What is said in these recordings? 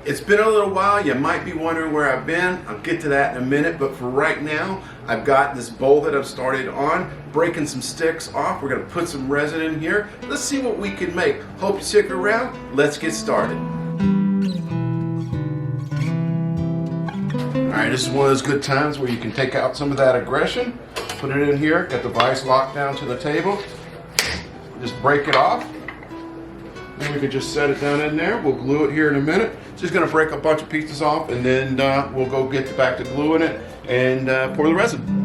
It's been a little while. You might be wondering where I've been. I'll get to that in a minute, but for right now, I've got this bowl that I've started on, breaking some sticks off. We're gonna put some resin in here. Let's see what we can make. Hope you stick around. Let's get started. All right, this is one of those good times where you can take out some of that aggression, put it in here, get the vise locked down to the table, just break it off. Then we can just set it down in there. We'll glue it here in a minute. Just gonna break a bunch of pieces off, and then we'll go get back to gluing it and pour the resin.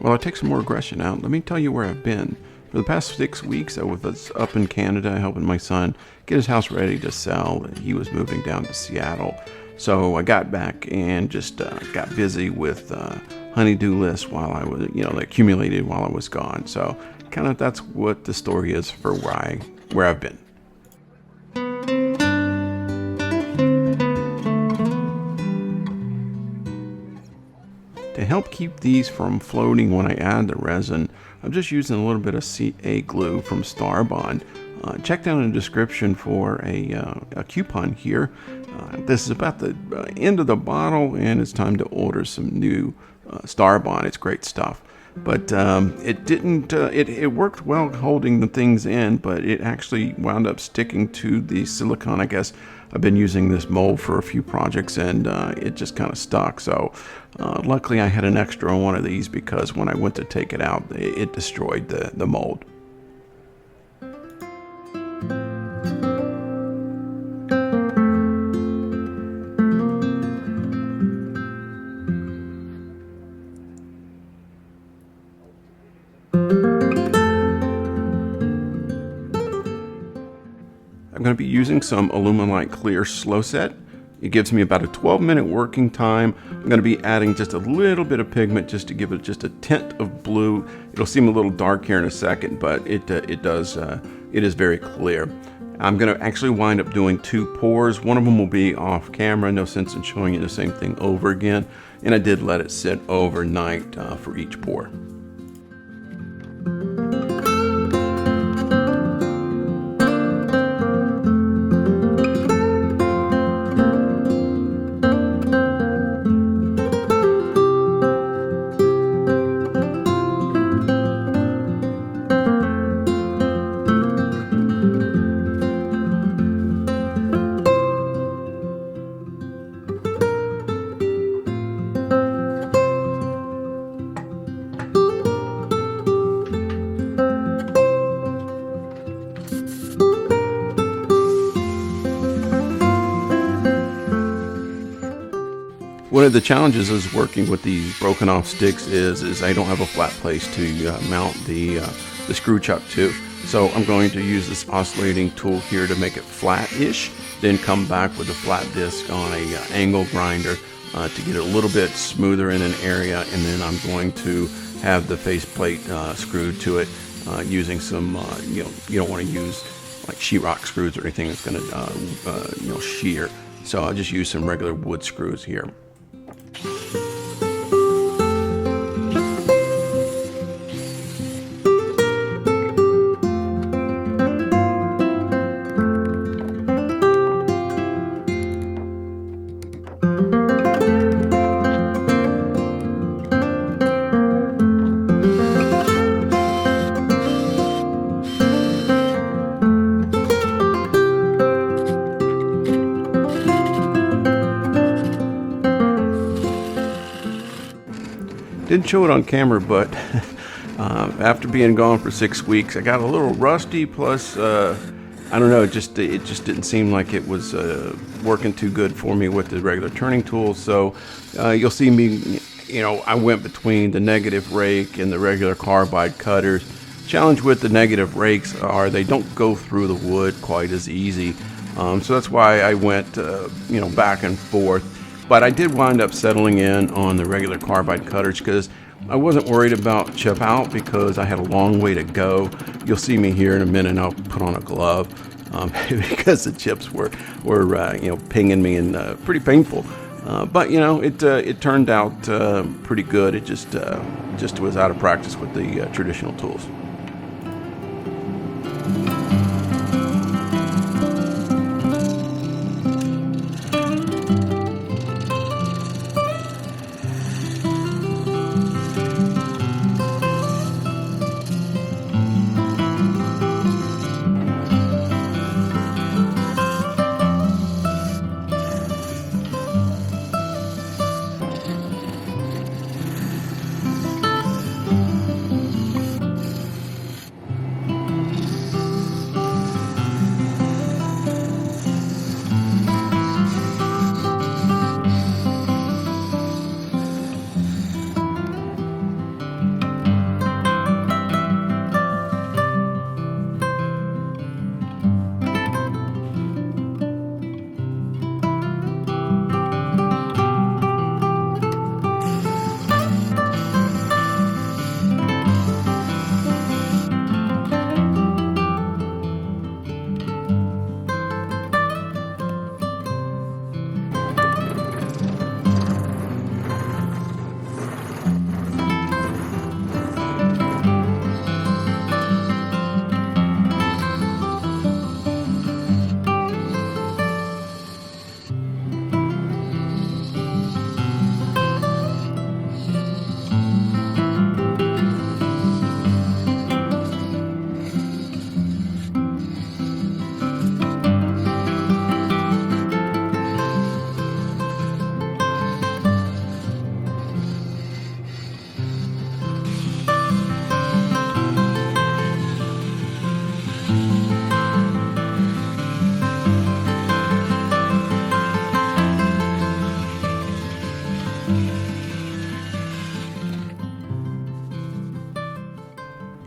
Well, I'll take some more aggression out. Let me tell you where I've been. For the past 6 weeks, I was up in Canada helping my son get his house ready to sell. He was moving down to Seattle. So I got back and just got busy with honey-do lists while I was, they accumulated while I was gone. So kind of that's what the story is for where I've been. To help keep these from floating when I add the resin, I'm just using a little bit of CA glue from Starbond. Check down in the description for a coupon here. This is about the end of the bottle, and it's time to order some new Starbond. It's great stuff. But it didn't, it worked well holding the things in, but it actually wound up sticking to the silicone. I guess I've been using this mold for a few projects, and it just kind of stuck. So luckily I had an extra one of these, because when I went to take it out, it destroyed the mold. I'm going to be using some Aluminite Clear Slow Set. It gives me about a 12-minute working time. I'm going to be adding just a little bit of pigment just to give it just a tint of blue. It'll seem a little dark here in a second, but it is very clear. I'm going to actually wind up doing 2 pours. One of them will be off camera. No sense in showing you the same thing over again. And I did let it sit overnight for each pour. One of the challenges is working with these broken off sticks is I don't have a flat place to mount the screw chuck to. So I'm going to use this oscillating tool here to make it flat-ish, then come back with a flat disc on a angle grinder to get it a little bit smoother in an area, and then I'm going to have the faceplate screwed to it using some, you don't want to use like sheetrock screws or anything that's going to, shear. So I'll just use some regular wood screws here. Didn't show it on camera, but after being gone for 6 weeks, I got a little rusty. Plus, I don't know, it just didn't seem like it was working too good for me with the regular turning tools. So you'll see me, I went between the negative rake and the regular carbide cutters. Challenge with the negative rakes are they don't go through the wood quite as easy. So that's why I went, back and forth. But I did wind up settling in on the regular carbide cutters because I wasn't worried about chip out because I had a long way to go. You'll see me here in a minute. I'll put on a glove because the chips were pinging me and pretty painful. But it turned out pretty good. It just was out of practice with the traditional tools.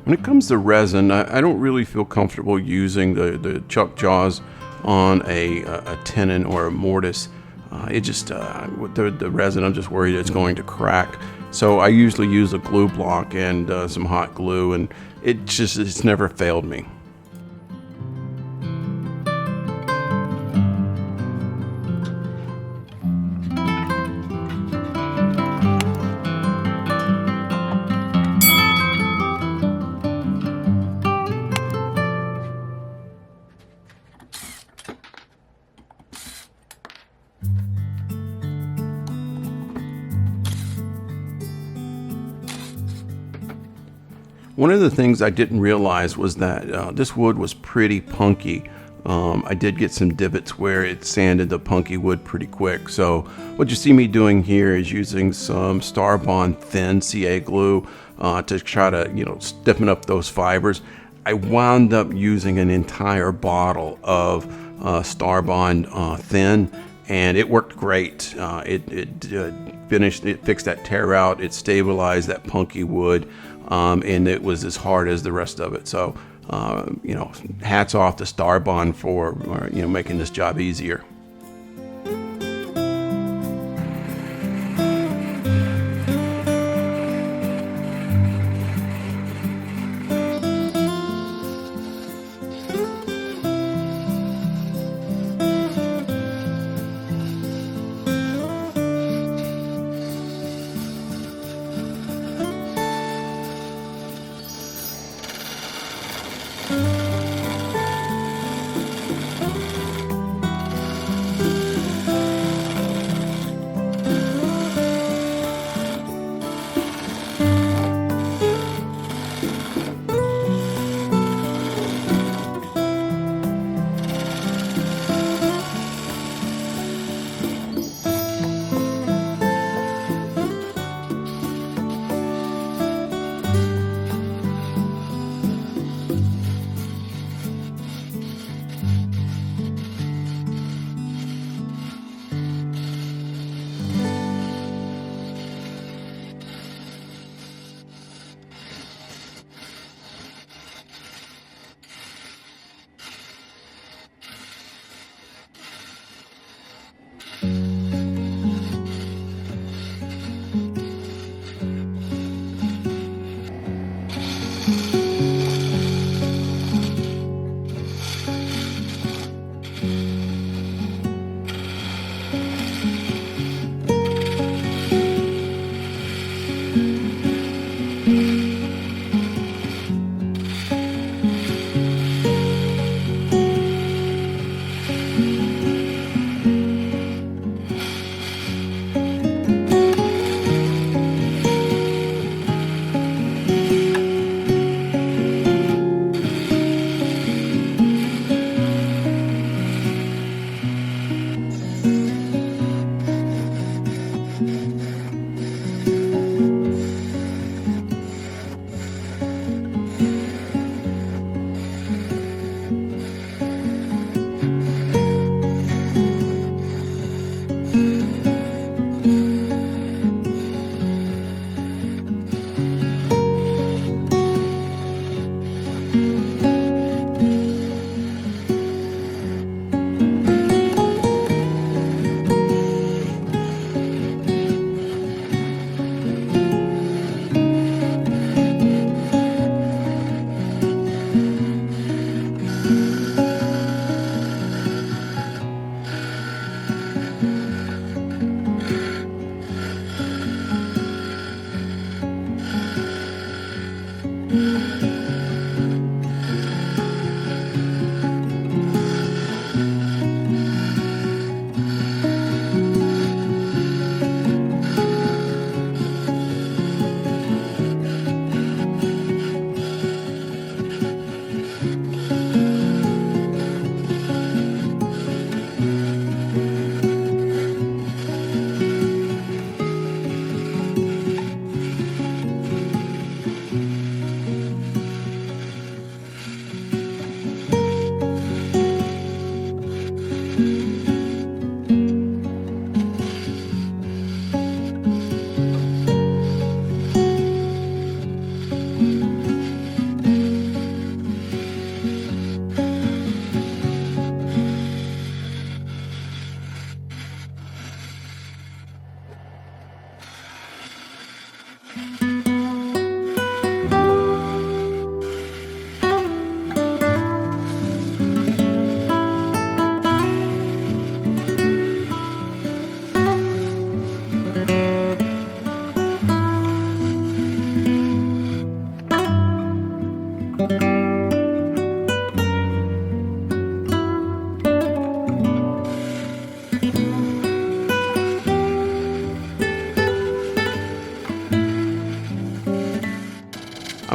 When it comes to resin, I don't really feel comfortable using the chuck jaws on a tenon or a mortise. With the resin, I'm just worried it's going to crack. So I usually use a glue block and some hot glue, and it's never failed me. One of the things I didn't realize was that this wood was pretty punky. I did get some divots where it sanded the punky wood pretty quick. So what you see me doing here is using some Starbond thin CA glue to try to stiffen up those fibers. I wound up using an entire bottle of Starbond thin, and it worked great. It fixed that tear out, it stabilized that punky wood. And it was as hard as the rest of it. So, hats off to Starbond for making this job easier.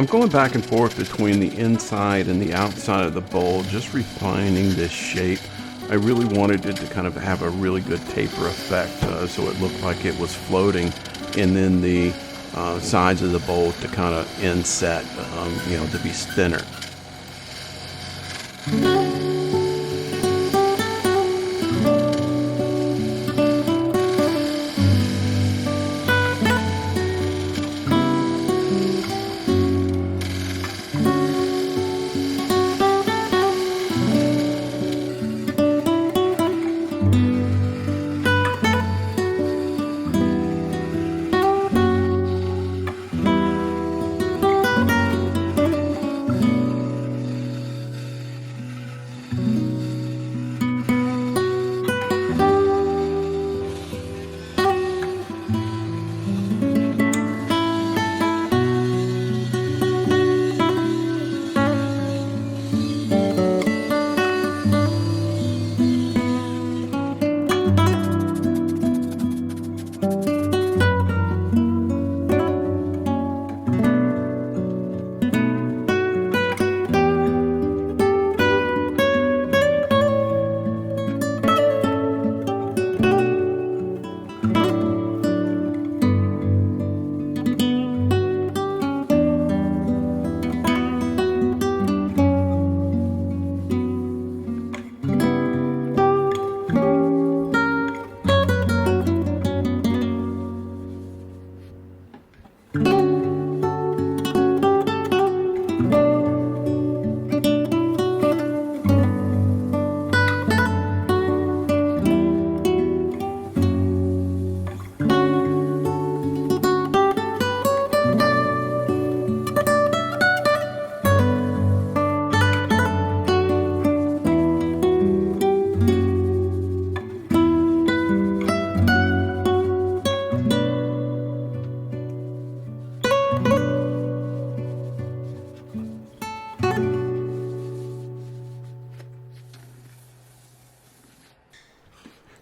I'm going back and forth between the inside and the outside of the bowl, just refining this shape. I really wanted it to kind of have a really good taper effect, so it looked like it was floating, and then the sides of the bowl to kind of inset, to be thinner.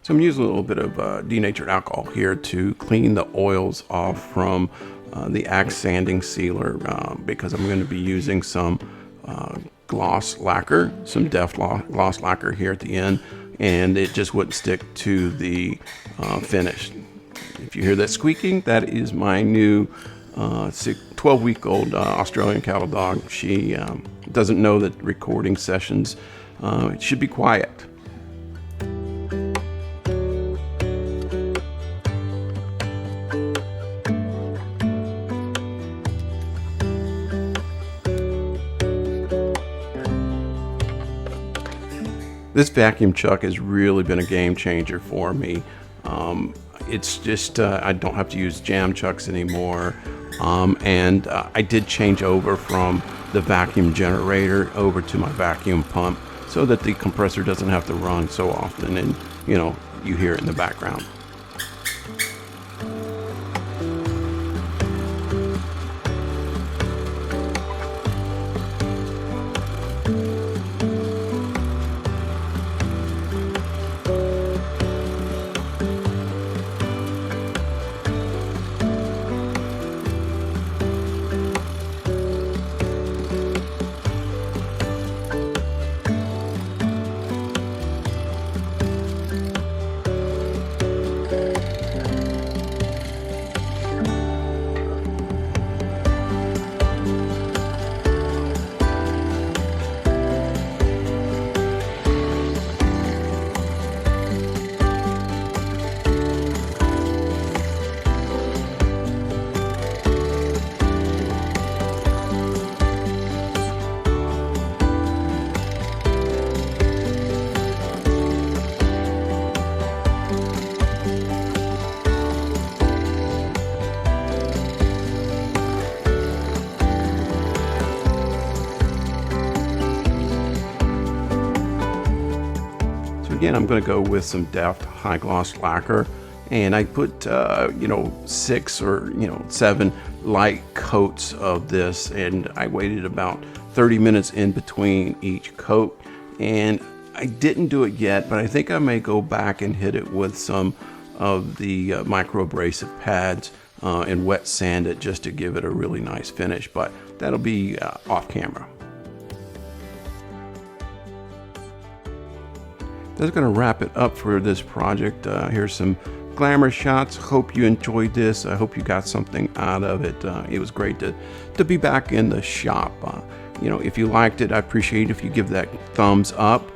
So I'm using a little bit of denatured alcohol here to clean the oils off from the axe sanding sealer, because I'm going to be using some gloss lacquer, some deft gloss lacquer here at the end, and it just wouldn't stick to the finish. If you hear that squeaking, that is my new 12-week-old Australian cattle dog. She doesn't know that recording sessions should be quiet. This vacuum chuck has really been a game changer for me. It's just, I don't have to use jam chucks anymore. And I did change over from the vacuum generator over to my vacuum pump so that the compressor doesn't have to run so often and, you hear it in the background. Again, I'm going to go with some deft high gloss lacquer, and I put 6 or 7 light coats of this, and I waited about 30 minutes in between each coat. And I didn't do it yet, but I think I may go back and hit it with some of the micro abrasive pads and wet sand it just to give it a really nice finish, but that'll be off camera. That's going to wrap it up for this project. Here's some glamour shots. Hope you enjoyed this. I hope you got something out of it. It was great to be back in the shop. If you liked it, I appreciate it if you give that thumbs up.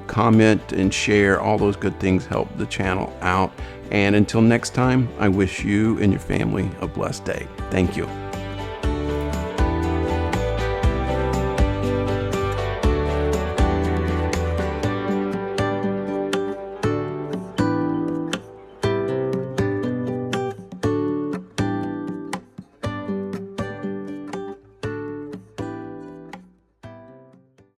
Comment and share. All those good things help the channel out. And until next time, I wish you and your family a blessed day. Thank you.